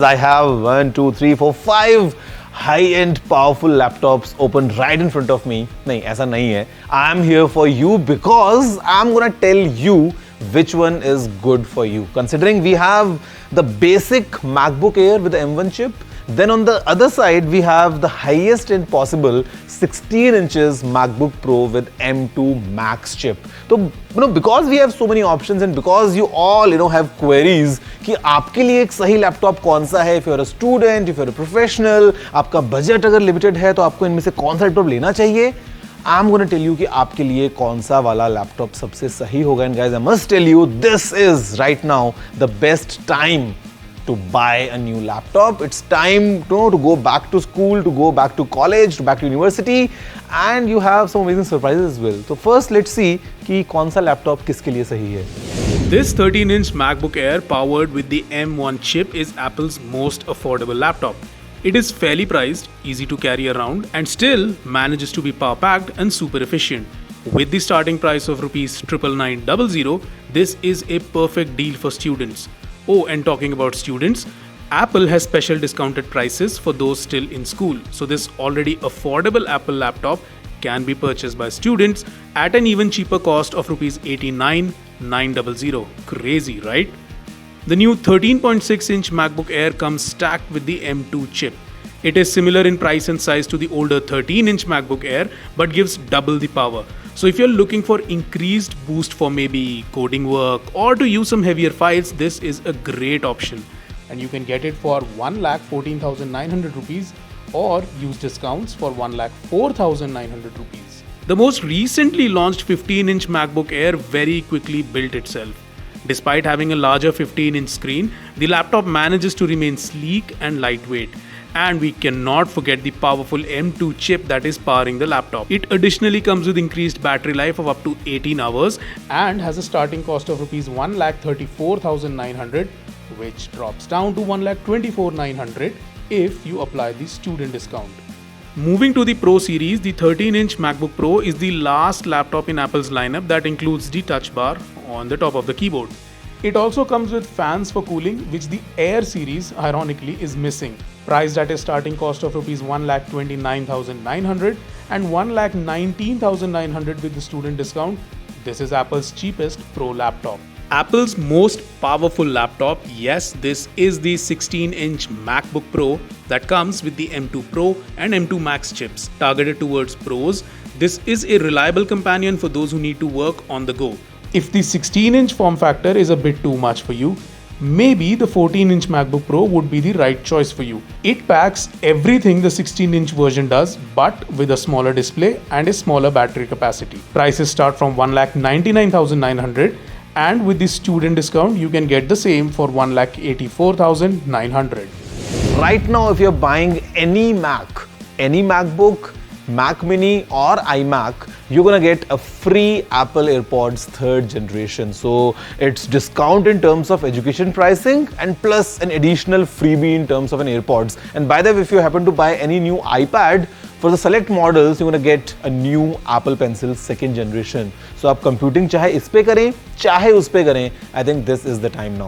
I have 1, 2, 3, 4, 5 high-end powerful laptops open right in front of me. नहीं ऐसा नहीं है. I am here for you because I am gonna tell you which one is good for you. Considering we have the basic MacBook Air with the M1 chip, then on the other side we have the highest end possible 16 inches MacBook Pro with M2 Max chip. So because we have so many options and because you all have queries कि आपके लिए एक सही laptop कौन सा है, if you're a student, if you're a professional, आपका budget अगर लिमिटेड है तो आपको इनमें से कौन सा लैपटॉप लेना चाहिए. I'm gonna tell you कि आपके लिए कौन सा वाला लैपटॉप सबसे सही होगा. And guys, I must tell you, this is right now the best time to buy a new laptop. It's time to go back to school, to go back to college, to back to university, and you have some amazing surprises as well. So first, let's see कि कौन सा laptop किसके लिए सही है. This 13-inch MacBook Air powered with the M1 chip is Apple's most affordable laptop. It is fairly priced, easy to carry around, and still manages to be power-packed and super efficient. With the starting price of ₹99900, this is a perfect deal for students. Oh, and talking about students, Apple has special discounted prices for those still in school. So this already affordable Apple laptop can be purchased by students at an even cheaper cost of ₹89900. Crazy, right? The new 13.6-inch MacBook Air comes stacked with the M2 chip. It is similar in price and size to the older 13-inch MacBook Air, but gives double the power. So if you're looking for increased boost for maybe coding work or to use some heavier files, this is a great option. And you can get it for ₹1,14,900 or use discounts for ₹1,04,900. The most recently launched 15-inch MacBook Air very quickly built itself. Despite having a larger 15-inch screen, the laptop manages to remain sleek and lightweight. And we cannot forget the powerful M2 chip that is powering the laptop. It additionally comes with increased battery life of up to 18 hours and has a starting cost of ₹1,34,900, which drops down to ₹1,24,900 if you apply the student discount. Moving to the Pro series, the 13-inch MacBook Pro is the last laptop in Apple's lineup that includes the touch bar on the top of the keyboard. It also comes with fans for cooling, which the Air series ironically is missing. Priced at a starting cost of ₹1,29,900 and ₹1,19,900 with the student discount, this is Apple's cheapest Pro laptop. Apple's most powerful laptop, yes, this is the 16-inch MacBook Pro that comes with the M2 Pro and M2 Max chips. Targeted towards pros, this is a reliable companion for those who need to work on the go. If the 16-inch form factor is a bit too much for you, maybe the 14-inch MacBook Pro would be the right choice for you. It packs everything the 16-inch version does, but with a smaller display and a smaller battery capacity. Prices start from ₹1,99,900, and with the student discount, you can get the same for ₹1,84,900. Right now, if you're buying any Mac, any MacBook, Mac Mini or iMac, you're gonna get a free Apple AirPods 3rd generation. So it's discount in terms of education pricing and plus an additional freebie in terms of an AirPods. And by the way, if you happen to buy any new iPad, for the select models, you're gonna get a new Apple Pencil 2nd generation. So आप computing चाहे इस पे करें, चाहे उस पे करें, I think this is the time now.